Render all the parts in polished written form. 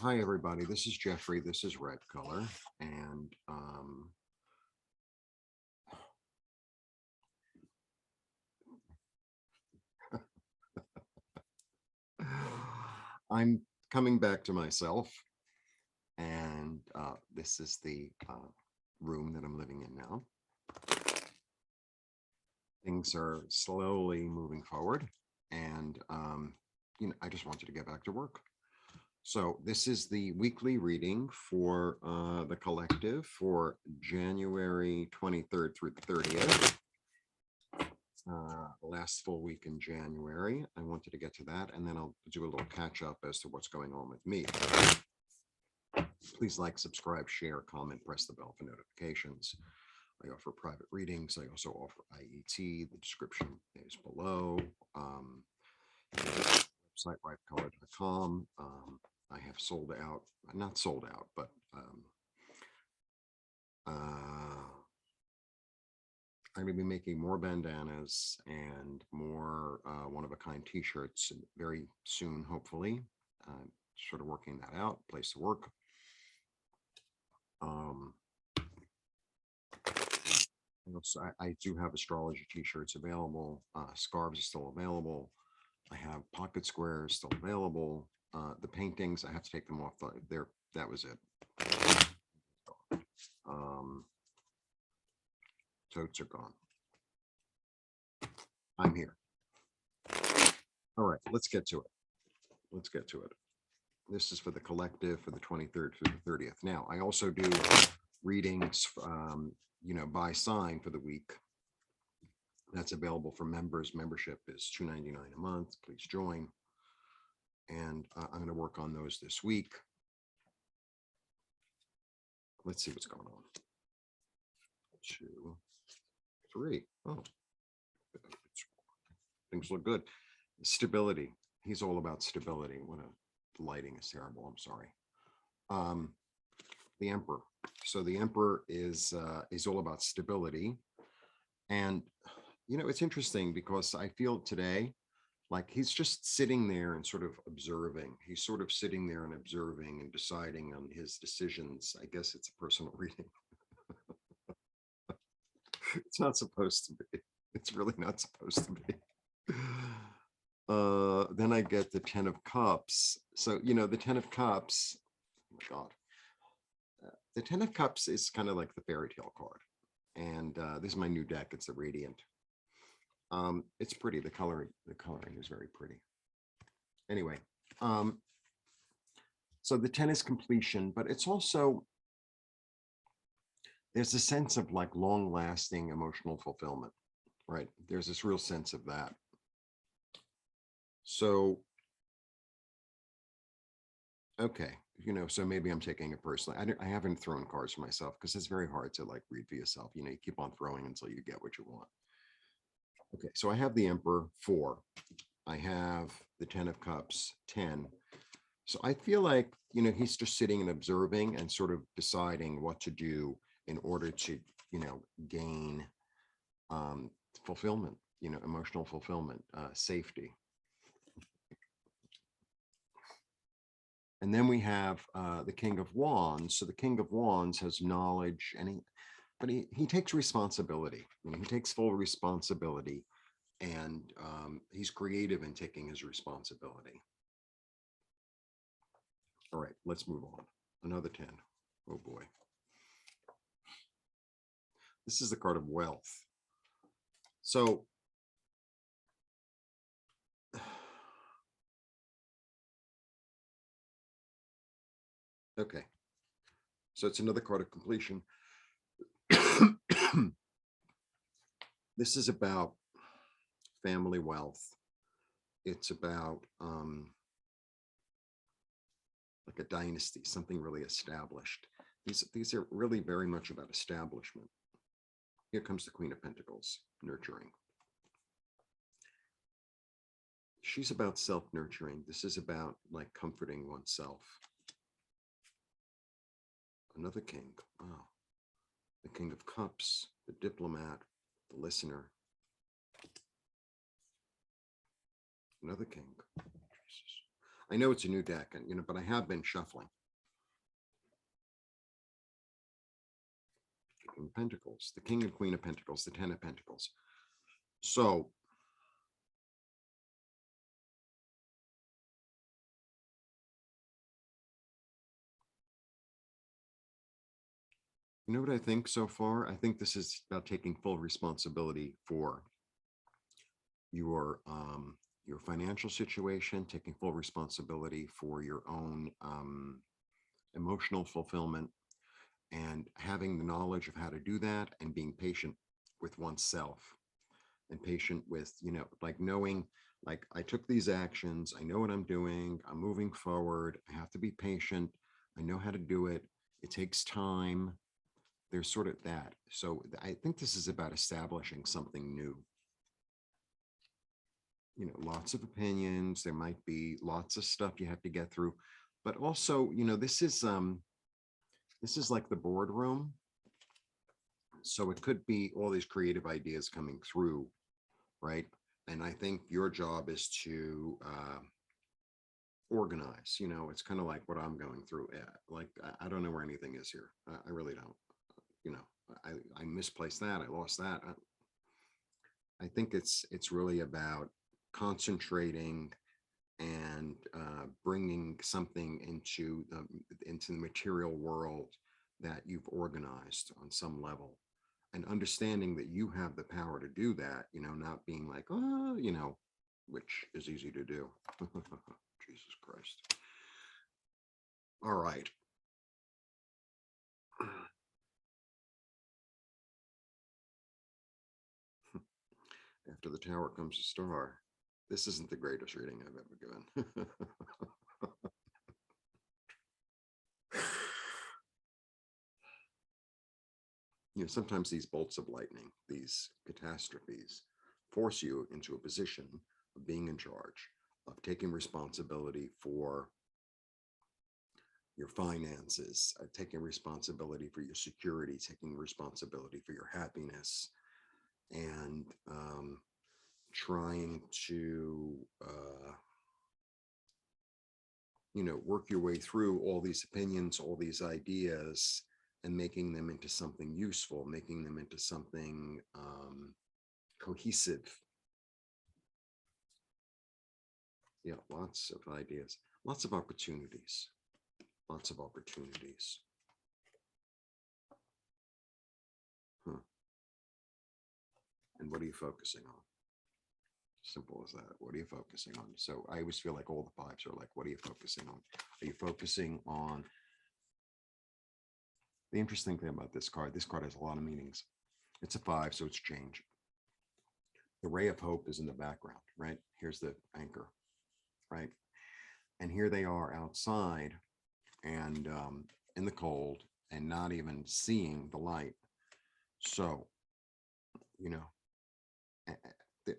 Hi, everybody. This is Jeffrey. This is Red Color. And I'm coming back to myself. And this is the room that I'm living in now. Things are slowly moving forward. And, I just wanted to get back to work. So this is the weekly reading for the collective for January 23rd through the 30th. Last full week in January. I wanted to get to that, and then I'll do a little catch up as to what's going on with me. Please like, subscribe, share, comment, press the bell for notifications. I offer private readings. I also offer IET. The description is below. Website rightcolor.com. I have sold out, not sold out, but I'm going to be making more bandanas and more one-of-a-kind t-shirts very soon, hopefully. Sort of working that out, place to work. I do have astrology t-shirts available. Scarves are still available. I have pocket squares still available. The paintings, I have to take them off there. That was it. Totes are gone. I'm here. All right, let's get to it. This is for the collective for the 23rd through the 30th. Now, I also do readings, by sign for the week. That's available for members. Membership is $2.99 a month. Please join. And I'm going to work on those this week. Let's see what's going on. 2, 3. Oh, things look good. Stability. He's all about stability. What a lighting is terrible. I'm sorry. The Emperor. So the Emperor is all about stability. And, it's interesting because I feel today like he's just sitting there and sort of observing. He's sort of sitting there and observing and deciding on his decisions. I guess it's a personal reading. It's not supposed to be. It's really not supposed to be. Then I get the 10 of Cups. So, the 10 of Cups, oh my God. The 10 of Cups is kind of like the fairy tale card. And this is my new deck. It's the Radiant. It's pretty. The coloring is very pretty. Anyway, so the 10 is completion, but it's also, there's a sense of like long-lasting emotional fulfillment, right? There's this real sense of that. So, okay, so maybe I'm taking it personally. I haven't thrown cards for myself because it's very hard to like read for yourself. You keep on throwing until you get what you want. Okay, so I have the Emperor 4. I have the 10 of Cups 10. So I feel like, he's just sitting and observing and sort of deciding what to do in order to, gain fulfillment, emotional fulfillment, safety. And then we have the King of Wands. So the King of Wands has knowledge, and he takes responsibility. He takes full responsibility, and he's creative in taking his responsibility. All right, let's move on. Another 10. Oh boy. This is the card of wealth. So okay. So it's another card of completion. This is about family wealth. It's about like a dynasty, something really established. These are really very much about establishment. Here comes the Queen of Pentacles, nurturing. She's about self-nurturing. This is about like comforting oneself. Another king. Wow. The King of Cups, the diplomat, the listener. Another king. Jesus. I know it's a new deck, and but I have been shuffling. King of Pentacles, the King and Queen of Pentacles, the Ten of Pentacles. So you know what I think so far? I think this is about taking full responsibility for your financial situation, taking full responsibility for your own emotional fulfillment, and having the knowledge of how to do that, and being patient with oneself, and patient with, like knowing, like, I took these actions, I know what I'm doing, I'm moving forward, I have to be patient, I know how to do it, it takes time. There's sort of that. So I think this is about establishing something new. Lots of opinions, there might be lots of stuff you have to get through, but also, this is like the boardroom. So it could be all these creative ideas coming through, right? And I think your job is to organize. It's kind of like what I'm going through. Like, I don't know where anything is here. I really don't. I misplaced that. I lost that. I think it's really about concentrating and bringing something into the material world that you've organized on some level, and understanding that you have the power to do that, not being like, oh, which is easy to do. Jesus Christ. All right. After the tower comes a star. This isn't the greatest reading I've ever given. Sometimes these bolts of lightning, these catastrophes, force you into a position of being in charge, of taking responsibility for your finances, taking responsibility for your security, taking responsibility for your happiness, and trying to, work your way through all these opinions, all these ideas, and making them into something useful, making them into something cohesive. Yeah, lots of ideas, lots of opportunities, lots of opportunities. And what are you focusing on? Simple as that. What are you focusing on? So I always feel like all the fives are like, what are you focusing on? Are you focusing on? The interesting thing about this card has a lot of meanings. It's a 5, so it's change. The ray of hope is in the background, right? Here's the anchor, right? And here they are outside, and in the cold, and not even seeing the light. So,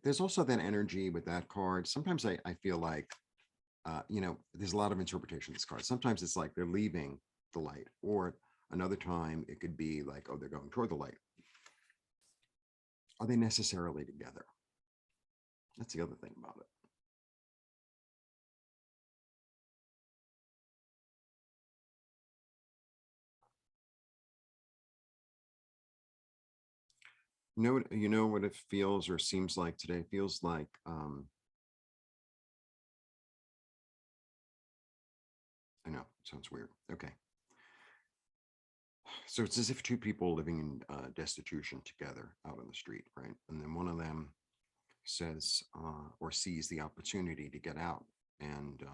there's also that energy with that card. Sometimes I feel like, there's a lot of interpretation of this card. Sometimes it's like they're leaving the light, or another time it could be like, oh, they're going toward the light. Are they necessarily together? That's the other thing about it. You know what it feels or seems like today? It feels like I know, it sounds weird. Okay. So it's as if two people living in destitution together out on the street, right? And then one of them says or sees the opportunity to get out, and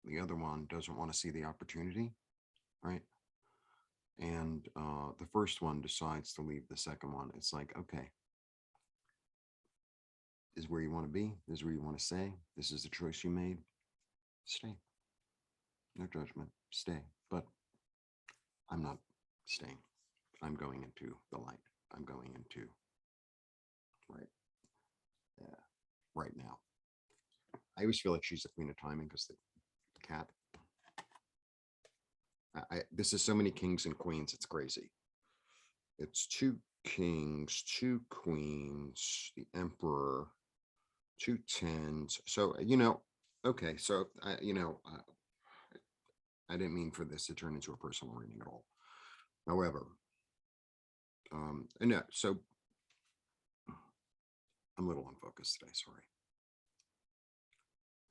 the other one doesn't want to see the opportunity, right? And the first one decides to leave the second one. It's like, okay, this is where you want to be. This is where you want to stay. This is the choice you made. Stay. No judgment. Stay. But I'm not staying. I'm going into the light. I'm going into right, right now. I always feel like she's the queen of timing because the cat. This is so many kings and queens. It's crazy. It's 2 kings, 2 queens, the emperor, 2 tens. So, Okay, so I didn't mean for this to turn into a personal reading at all. However, and no, so I'm a little unfocused today. Sorry.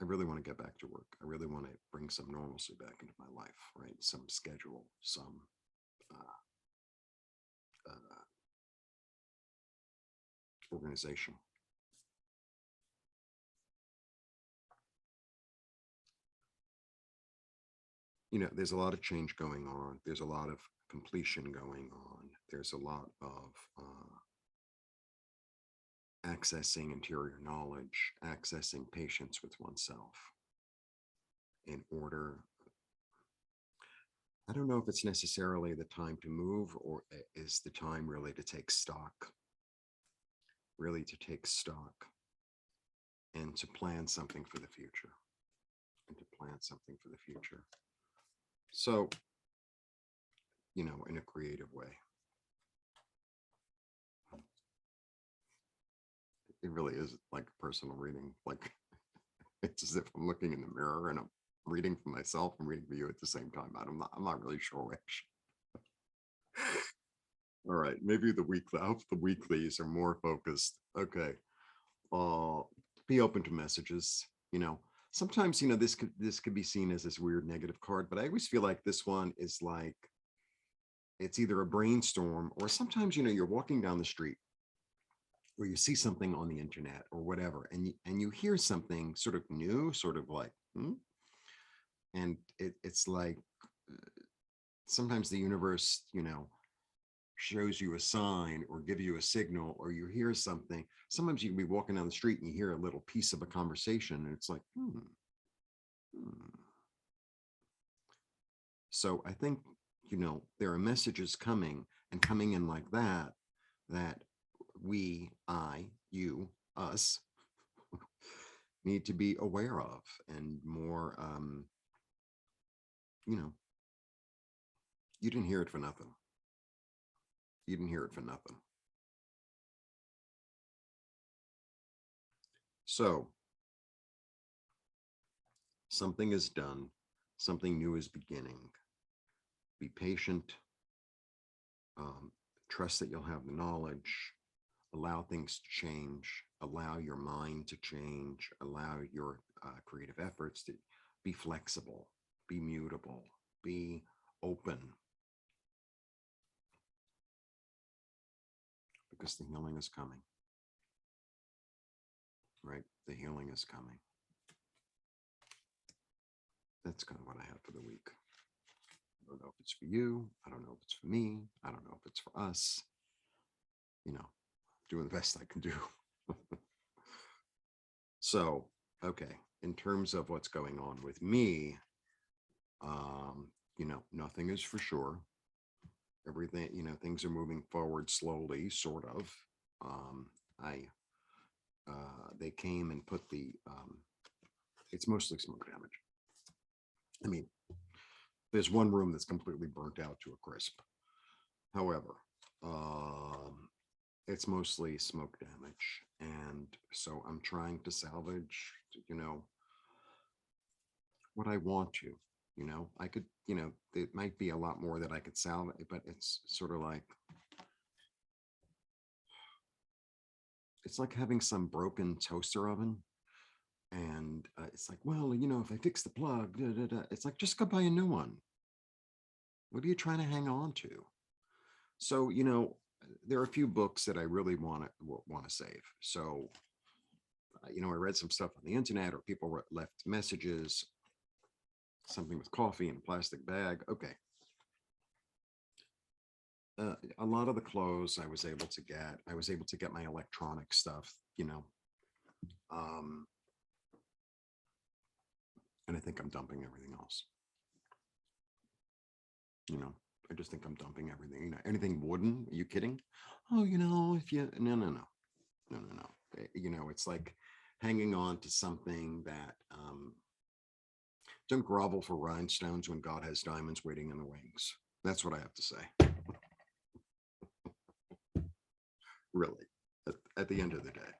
I really want to get back to work. I really want to bring some normalcy back into my life, right? Some schedule, some uh, uh, organization. There's a lot of change going on. There's a lot of completion going on. There's a lot of accessing interior knowledge, accessing patience with oneself in order. I don't know if it's necessarily the time to move or is the time really to take stock, really to take stock and to plan something for the future and to plan something for the future. So, in a creative way. It really is like a personal reading. Like it's as if I'm looking in the mirror and I'm reading for myself and reading for you at the same time. I'm not really sure which. All right, maybe I hope the weeklies are more focused. Okay. Uh be open to messages, Sometimes, this could be seen as this weird negative card, but I always feel like this one is like it's either a brainstorm or sometimes, you're walking down the street or you see something on the internet or whatever, and you hear something sort of new, sort of like, and it's like sometimes the universe, shows you a sign or give you a signal, or you hear something. Sometimes you can be walking down the street and you hear a little piece of a conversation, and it's like, hmm. So I think, there are messages coming and coming in like that you, us, need to be aware of and more, you know, you didn't hear it for nothing. You didn't hear it for nothing. So something is done, something new is beginning. Be patient, um, trust that you'll have the knowledge, allow things to change, allow your mind to change, allow your creative efforts to be flexible, be mutable, be open, because the healing is coming, right? The healing is coming. That's kind of what I have for the week. I don't know if it's for you. I don't know if it's for me. I don't know if it's for us. Doing the best I can do. So, okay, in terms of what's going on with me, nothing is for sure. Everything, things are moving forward slowly, sort of. I They came and put it's mostly smoke damage. I mean, there's one room that's completely burnt out to a crisp. However, it's mostly smoke damage, and so I'm trying to salvage, what I want to. I could, it might be a lot more that I could salvage, but it's sort of like it's like having some broken toaster oven. And it's like, well, if I fix the plug, da, da, da. It's like, just go buy a new one. What are you trying to hang on to? So, there are a few books that I really want to save. So, I read some stuff on the internet, or people left messages, something with coffee in a plastic bag. Okay. A lot of the clothes I was able to get. I was able to get my electronic stuff, um, and I think I'm dumping everything else. I just think I'm dumping everything. Anything wooden? Are you kidding? Oh, if you no. It's like hanging on to something that don't grovel for rhinestones when God has diamonds waiting in the wings. That's what I have to say. Really, at the end of the day,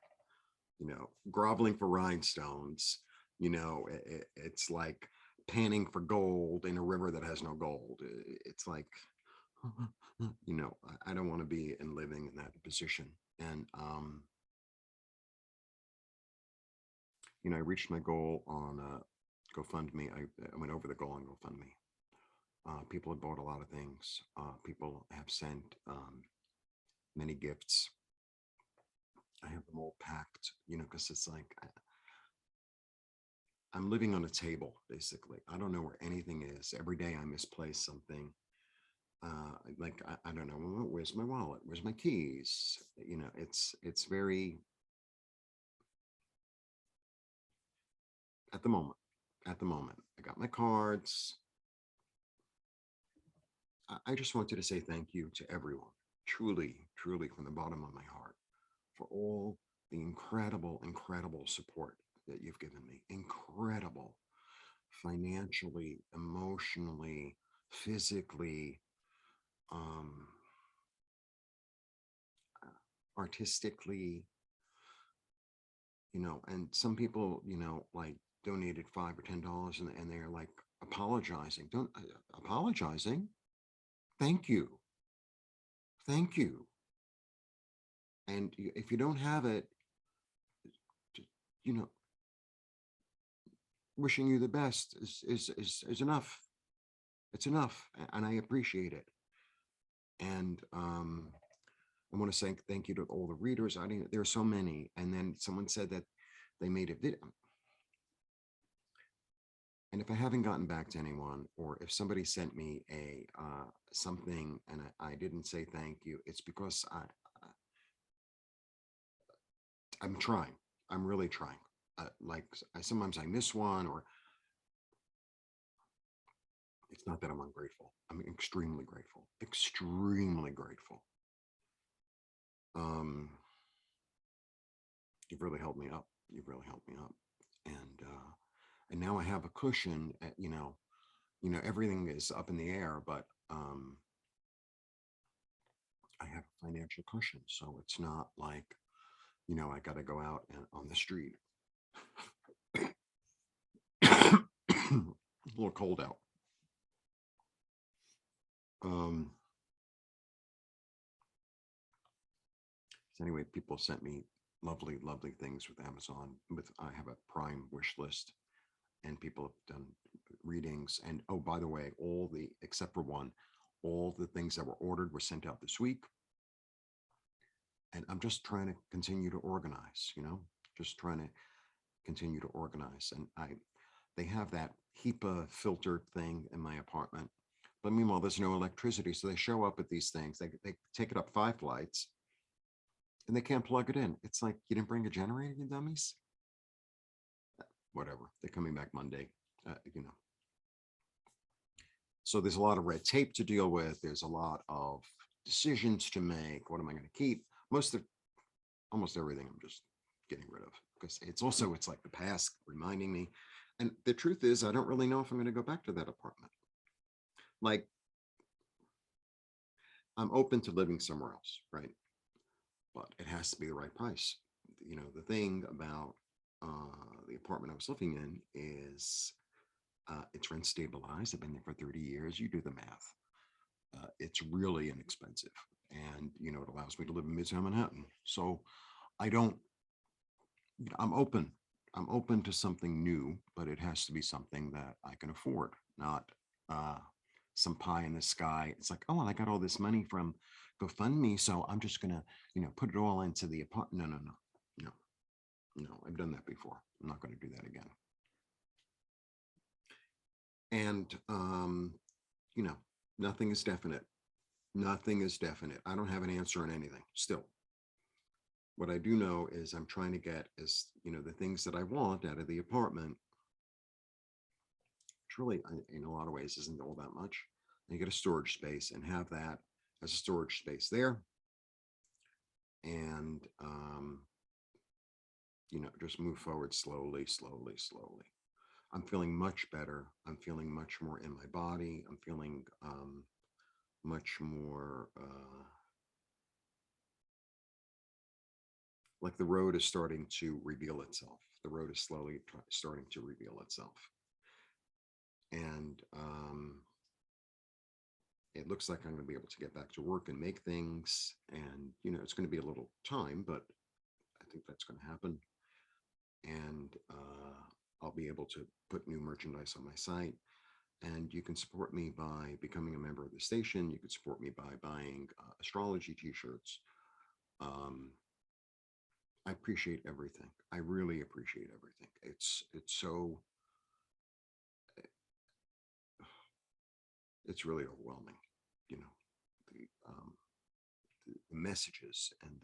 groveling for rhinestones It's like panning for gold in a river that has no gold. It's like, I don't want to be in living in that position. And, I reached my goal on GoFundMe. I went over the goal on GoFundMe. People have bought a lot of things. People have sent many gifts. I have them all packed, because it's like I'm living on a table, basically. I don't know where anything is. Every day I misplace something. Like I don't know, where's my wallet? Where's my keys? It's very at the moment. At the moment, I got my cards. I just wanted to say thank you to everyone, truly, truly from the bottom of my heart, for all the incredible, incredible support that you've given me. Incredible, financially, emotionally, physically, um, artistically, and some people, like donated $5 or $10 and they're like apologizing. Don't apologizing. Thank you. Thank you. And if you don't have it, you know, wishing you the best is enough. It's enough. And I appreciate it. And I want to say thank you to all the readers. There are so many. And then someone said that they made a video. And if I haven't gotten back to anyone, or if somebody sent me a something and I didn't say thank you, it's because I'm trying. I'm really trying. Like sometimes I miss one, or it's not that I'm ungrateful. I'm extremely grateful. Extremely grateful. Um, you've really helped me up. You've really helped me up, and now I have a cushion. Everything is up in the air, but I have a financial cushion, so it's not like I got to go out and on the street. A little cold out. So anyway, people sent me lovely, lovely things with Amazon. I have a Prime wish list, and people have done readings. And oh, by the way, except for one, all the things that were ordered were sent out this week. And I'm just trying to continue to organize, just trying to continue to organize. And they have that HEPA filter thing in my apartment. But meanwhile, there's no electricity. So they show up at these things. They take it up 5 flights and they can't plug it in. It's like, you didn't bring a generator, you dummies? Whatever. They're coming back Monday, So there's a lot of red tape to deal with. There's a lot of decisions to make. What am I going to keep? Almost everything I'm just getting rid of, because it's like the past reminding me. And the truth is, I don't really know if I'm going to go back to that apartment. Like, I'm open to living somewhere else, right? But it has to be the right price. The thing about the apartment I was living in is it's rent stabilized. I've been there for 30 years. You do the math. It's really inexpensive. And, it allows me to live in Midtown Manhattan. So I'm open. I'm open to something new, but it has to be something that I can afford, not some pie in the sky. It's like, oh, well, I got all this money from GoFundMe, so I'm just gonna, put it all into the apartment. No. I've done that before. I'm not going to do that again. And nothing is definite. Nothing is definite. I don't have an answer on anything still. What I do know is I'm trying to get the things that I want out of the apartment. Truly, in a lot of ways, isn't all that much. And you get a storage space and have that as a storage space there. And, just move forward slowly, slowly, slowly. I'm feeling much better. I'm feeling much more in my body. I'm feeling much more like the road is starting to reveal itself. The road is slowly starting to reveal itself. And it looks like I'm going to be able to get back to work and make things. And, it's going to be a little time, but I think that's going to happen. And I'll be able to put new merchandise on my site. And you can support me by becoming a member of the station. You could support me by buying astrology t-shirts. I appreciate everything. I really appreciate everything. It's really overwhelming, you know, the, um, the messages and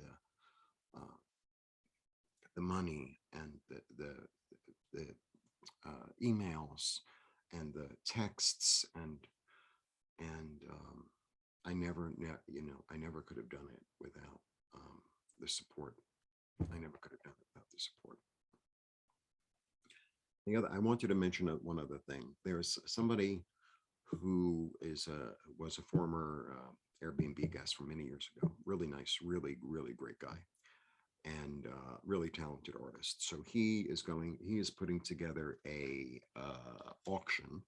the money and the emails and the texts and I I never could have done it without the support. I never could have done it without the support. I wanted to mention one other thing. There's somebody who was a former Airbnb guest from many years ago. Really nice, really, really great guy, and really talented artist. So he is putting together a auction.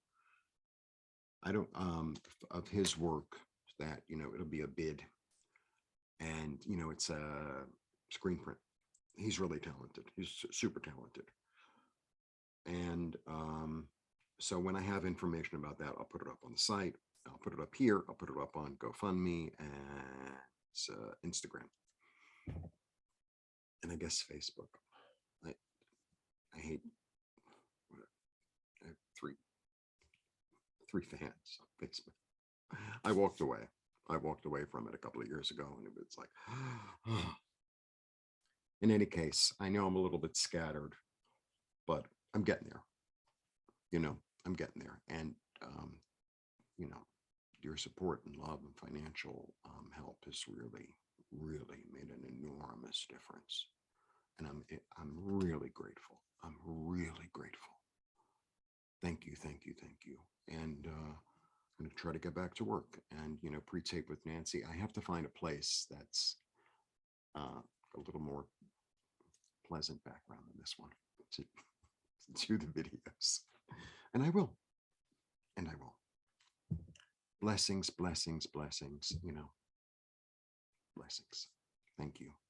I don't of his work that it'll be a bid, and it's a screen print. He's really talented. He's super talented, and so when I have information about that, I'll put it up on the site. I'll put it up here. I'll put it up on GoFundMe and Instagram, and I guess Facebook. I I hate I have three fans on Facebook. I walked away. I walked away from it a couple of years ago, and it's like, in any case, I know I'm a little bit scattered, but I'm getting there. I'm getting there, and you know, your support and love and financial help has really, really made an enormous difference, and I'm really grateful. I'm really grateful. Thank you, thank you, thank you, and I'm going to try to get back to work and pre-tape with Nancy. I have to find a place that's a little more pleasant background than this one to do the videos, and I will, and I will. Blessings, blessings, blessings. Blessings. Thank you.